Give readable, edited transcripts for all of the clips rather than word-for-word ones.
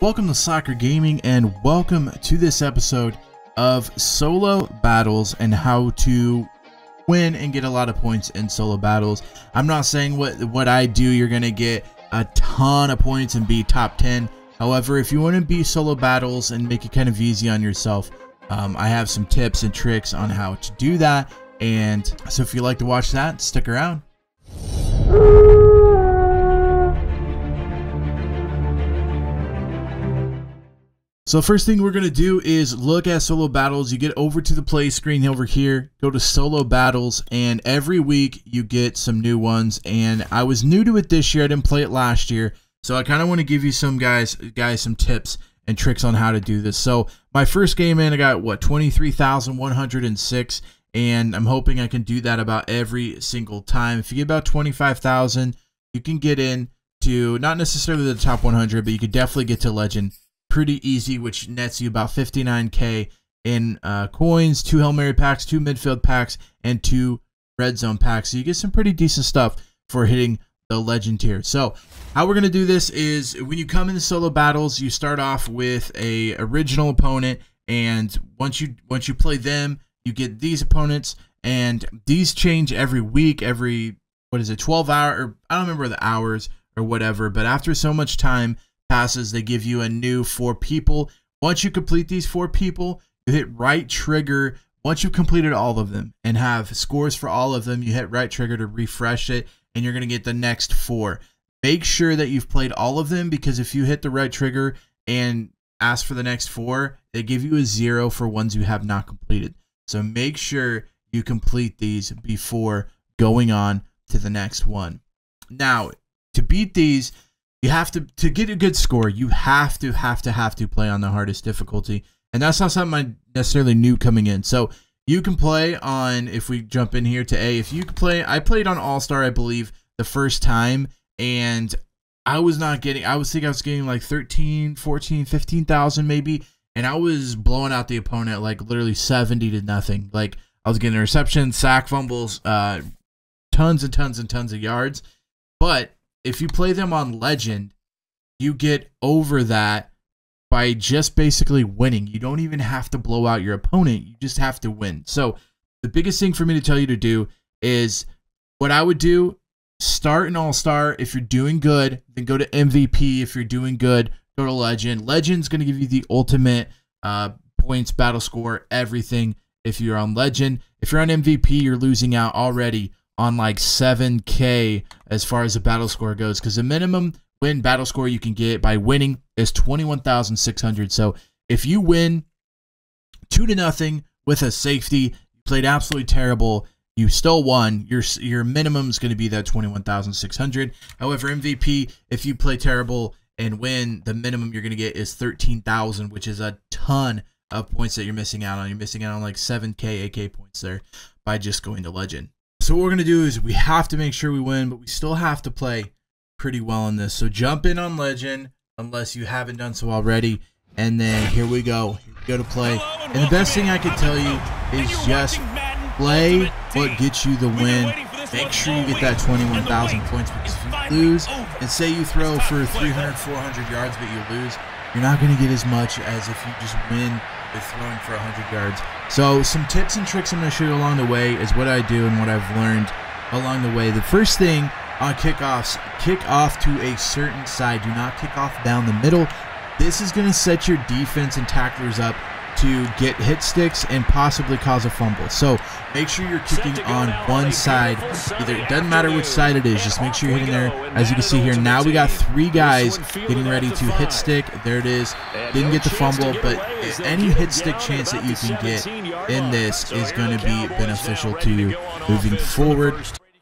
Welcome to Soccer Gaming and welcome to this episode of solo battles and how to win and get a lot of points in solo battles. I'm not saying what I do you're gonna get a ton of points and be top 10. However, if you want to be solo battles and make it kind of easy on yourself, I have some tips and tricks on how to do that. And so if you like to watch that, stick around. So first thing we're going to do is look at solo battles. You get over to the play screen over here, go to solo battles, and every week you get some new ones. And I was new to it this year. I didn't play it last year. So I kind of want to give you some guys some tips and tricks on how to do this. So my first game in, I got what, 23,106, and I'm hoping I can do that about every single time. If you get about 25,000, you can get in to not necessarily the top 100, but you could definitely get to legend pretty easy, which nets you about 59k in coins, 2 Hail Mary packs, 2 midfield packs, and 2 red zone packs. So you get some pretty decent stuff for hitting the legend tier. So how we're going to do this is when you come into solo battles, you start off with a original opponent, and once you play them, you get these opponents, and these change every week, every 12 hour, or I don't remember the hours or whatever, but after so much time passes, they give you a new 4 people. Once you complete these 4 people, you hit right trigger. Once you've completed all of them and have scores for all of them, you hit right trigger to refresh it, and you're going to get the next 4. Make sure that you've played all of them, because if you hit the right trigger and ask for the next 4, they give you a 0 for ones you have not completed. So make sure you complete these before going on to the next one. Now, to beat these, you have to get a good score, you have to play on the hardest difficulty. And that's not something I necessarily knew coming in. So you can play on, if we jump in here to A, if you can play, I played on AllStar, I believe, the first time, and I was getting like 13, 14, 15,000 maybe, and I was blowing out the opponent like literally 70 to nothing. Like I was getting interceptions, sack fumbles, tons and tons of yards. But if you play them on legend, you get over that by just basically winning. You don't even have to blow out your opponent. You just have to win. So the biggest thing for me to tell you to do is what I would do: start in AllStar. If you're doing good, then go to MVP. If you're doing good, go to legend. Legend's going to give you the ultimate points, battle score, everything. If you're on legend, if you're on MVP, you're losing out already on like 7k as far as the battle score goes, because the minimum win battle score you can get by winning is 21,600. So if you win 2-0 with a safety, you played absolutely terrible, you still won, your minimum is going to be that 21,600. However, MVP, if you play terrible and win, the minimum you're going to get is 13,000, which is a ton of points that you're missing out on. You're missing out on like 7k, 8k points there by just going to legend. So what we're going to do is we have to make sure we win, but we still have to play pretty well in this. So jump in on legend unless you haven't done so already, and then here we go. Here we go to play. And the best thing I can tell you is just play what gets you the win. Make sure you get that 21,000 points, because if you lose, and say you throw for 300, 400 yards, but you lose, you're not going to get as much as if you just win with throwing for 100 yards. So some tips and tricks I'm going to show you along the way is what I do and what I've learned along the way. The first thing on kickoffs, kick off to a certain side. Do not kick off down the middle. This is going to set your defense and tacklers up to get hit sticks and possibly cause a fumble. So make sure you're kicking on one side. Either, it doesn't matter which side it is, just make sure you're hitting there. As you can see here, now we got 3 guys getting ready to hit stick. There it is. Didn't get the fumble, but any hit stick chance that you can get in this is going to be beneficial to you moving forward.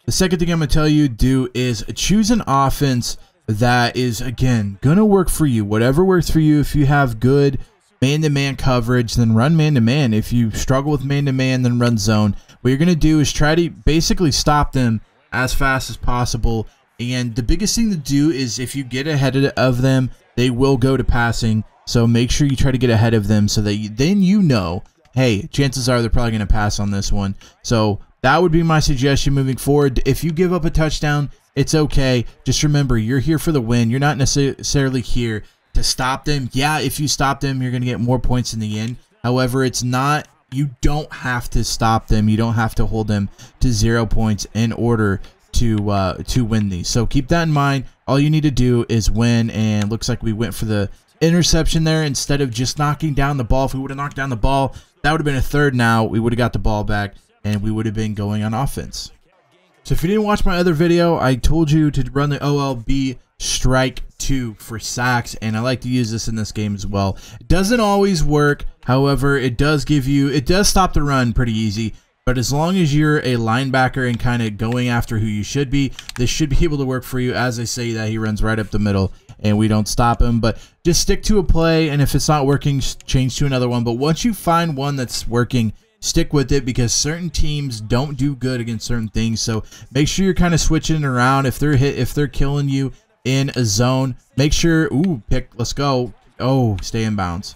The second thing I'm going to tell you to do is choose an offense that is, again, going to work for you. Whatever works for you. If you have good man-to-man coverage, then run man-to-man. If you struggle with man-to-man, then run zone. What you're going to do is try to basically stop them as fast as possible. And the biggest thing to do is if you get ahead of them, they will go to passing. So make sure you try to get ahead of them so that then you know, hey, chances are they're probably going to pass on this one. So that would be my suggestion moving forward. If you give up a touchdown, it's okay. Just remember, you're here for the win. You're not necessarily here to stop them. Yeah, if you stop them, you're going to get more points in the end. However, it's not, you don't have to stop them. You don't have to hold them to 0 points in order to win these. So keep that in mind. All you need to do is win, and looks like we went for the interception there instead of just knocking down the ball. If we would have knocked down the ball, that would have been a third now. We would have got the ball back, and we would have been going on offense. So if you didn't watch my other video, I told you to run the OLB Strike 2 for sacks, and I like to use this in this game as well. It doesn't always work. However, it does stop the run pretty easy. But as long as you're a linebacker and kind of going after who you should be, this should be able to work for you. As I say that, he runs right up the middle, and we don't stop him. But just stick to a play, and if it's not working, change to another one. But once you find one that's working, stick with it, because certain teams don't do good against certain things. So make sure you're kind of switching it around. If they're killing you in a zone, make sure, let's go. Oh, stay in bounds.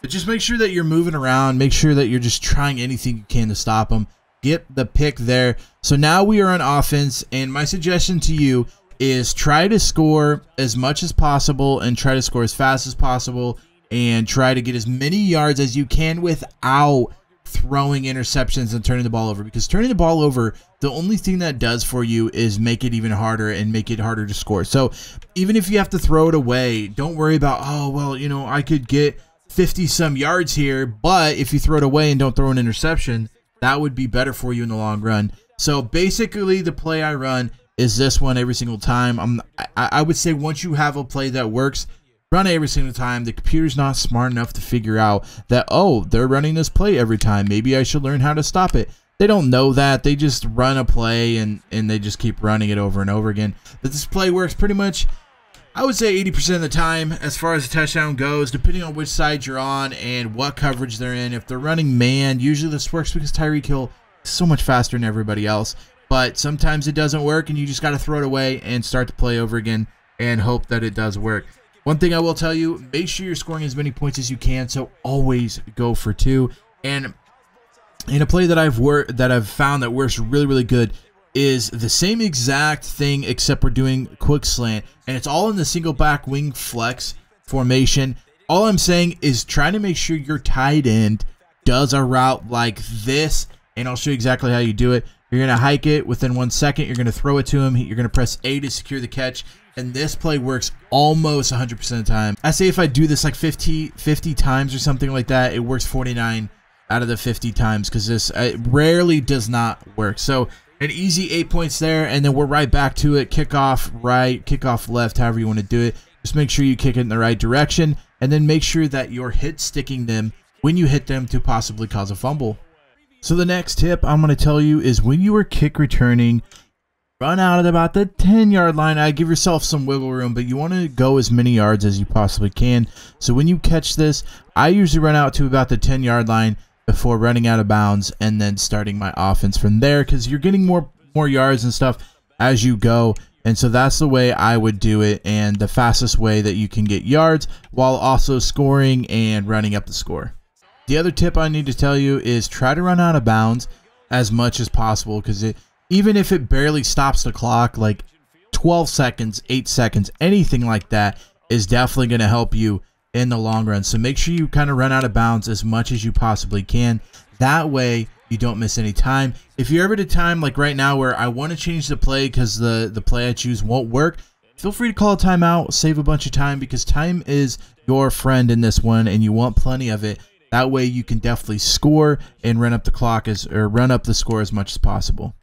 But just make sure that you're moving around. Make sure that you're just trying anything you can to stop them. Get the pick there. So now we are on offense, and my suggestion to you is try to score as much as possible and try to score as fast as possible and try to get as many yards as you can without throwing interceptions and turning the ball over. Because turning the ball over, the only thing that does for you is make it even harder and make it harder to score. So even if you have to throw it away, don't worry about, oh, well, you know, I could get 50-some yards here, but if you throw it away and don't throw an interception, that would be better for you in the long run. So basically, the play I run is this one every single time. I would say once you have a play that works, run it every single time. The computer's not smart enough to figure out that, oh, they're running this play every time. Maybe I should learn how to stop it. They don't know that. They just run a play and they just keep running it over and over again. But this play works pretty much, I would say 80% of the time as far as the touchdown goes, depending on which side you're on and what coverage they're in. If they're running man, usually this works because Tyreek Hill is so much faster than everybody else. But sometimes it doesn't work, and you just got to throw it away and start the play over again and hope that it does work. One thing I will tell you, make sure you're scoring as many points as you can, so always go for 2. And in a play that I've found that works really, really good is the same exact thing, except we're doing quick slant, and it's all in the single back wing flex formation. All I'm saying is try to make sure your tight end does a route like this, and I'll show you exactly how you do it. You're going to hike it within 1 second. You're going to throw it to him. You're going to press A to secure the catch, and this play works almost 100% of the time. I say if I do this like 50 times or something like that, it works 49 out of the 50 times, because this rarely does not work. So an easy 8 points there, and then we're right back to it. Kickoff right, kickoff left, however you want to do it. Just make sure you kick it in the right direction, and then make sure that you're hit sticking them when you hit them to possibly cause a fumble. So the next tip I'm going to tell you is when you are kick returning, run out at about the 10-yard line. I give yourself some wiggle room, but you want to go as many yards as you possibly can. So when you catch this, I usually run out to about the 10-yard line before running out of bounds and then starting my offense from there, because you're getting more yards and stuff as you go. And so that's the way I would do it, and the fastest way that you can get yards while also scoring and running up the score. The other tip I need to tell you is try to run out of bounds as much as possible, because even if it barely stops the clock, like 12 seconds, 8 seconds, anything like that is definitely going to help you in the long run. So make sure you kind of run out of bounds as much as you possibly can. That way you don't miss any time. If you're ever at a time like right now where I want to change the play because the play I choose won't work, feel free to call a timeout, save a bunch of time, because time is your friend in this one and you want plenty of it. That way you can definitely score and run up the clock run up the score as much as possible.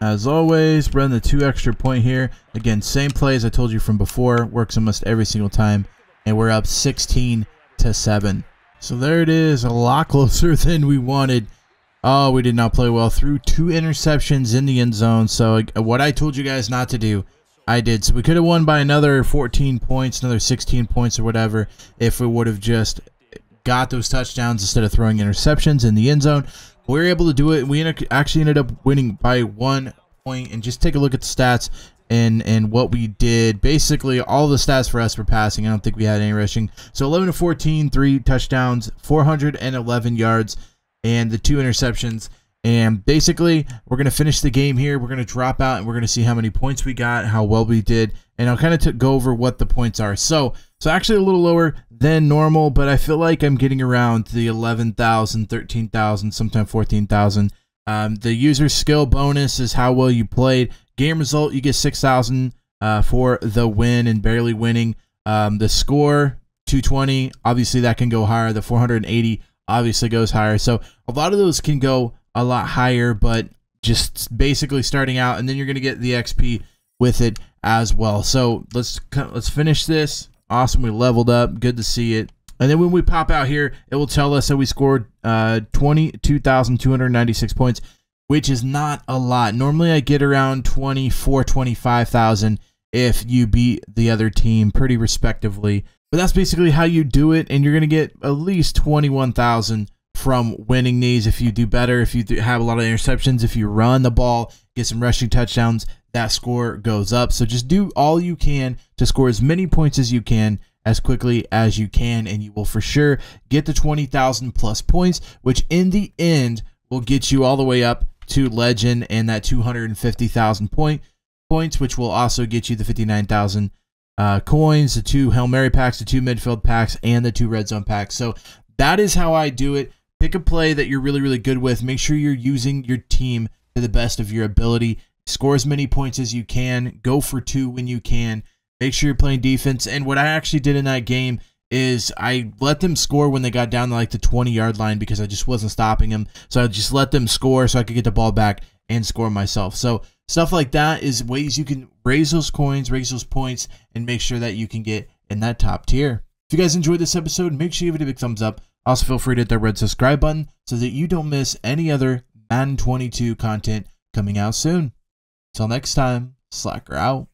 As always, run the 2 extra point here. Again, same play as I told you from before, works almost every single time, and we're up 16-7. So there it is, a lot closer than we wanted. Oh, we did not play well. Threw 2 interceptions in the end zone. So what I told you guys not to do, I did. So we could have won by another 14 points, another 16 points or whatever, if we would have just got those touchdowns instead of throwing interceptions in the end zone. We were able to do it. We actually ended up winning by 1 point. And just take a look at the stats and what we did. Basically, all the stats for us were passing. I don't think we had any rushing. So 11-14, 3 touchdowns, 411 yards, and the 2 interceptions. And basically, we're going to finish the game here. We're going to drop out, and we're going to see how many points we got, how well we did. And I'll kind of go over what the points are. So So actually a little lower than normal, but I feel like I'm getting around the 11,000, 13,000, sometimes 14,000. The user skill bonus is how well you played. Game result, you get 6,000 for the win and barely winning. The score, 220, obviously that can go higher. The 480 obviously goes higher. So a lot of those can go a lot higher, but just basically starting out, and then you're going to get the XP with it as well. So let's finish this. Awesome, we leveled up. Good to see it. And then when we pop out here, it will tell us that we scored 22,296 points, which is not a lot. Normally I get around 24, 25,000 if you beat the other team pretty respectively. But that's basically how you do it, and you're going to get at least 21,000 from winning these. If you do better, if you have a lot of interceptions, if you run the ball, get some rushing touchdowns, that score goes up. So just do all you can to score as many points as you can as quickly as you can, and you will for sure get the 20,000 plus points, which in the end will get you all the way up to legend and that 250,000 points, which will also get you the 59,000 coins, the 2 Hail Mary packs, the 2 midfield packs, and the 2 red zone packs. So that is how I do it. Pick a play that you're really, really good with. Make sure you're using your team to the best of your ability. Score as many points as you can. Go for 2 when you can. Make sure you're playing defense. And what I actually did in that game is I let them score when they got down to like the 20-yard line because I just wasn't stopping them. So I just let them score so I could get the ball back and score myself. So stuff like that is ways you can raise those coins, raise those points, and make sure that you can get in that top tier. If you guys enjoyed this episode, make sure you give it a big thumbs up. Also, feel free to hit that red subscribe button so that you don't miss any other Madden 22 content coming out soon. Until next time, Slacker out.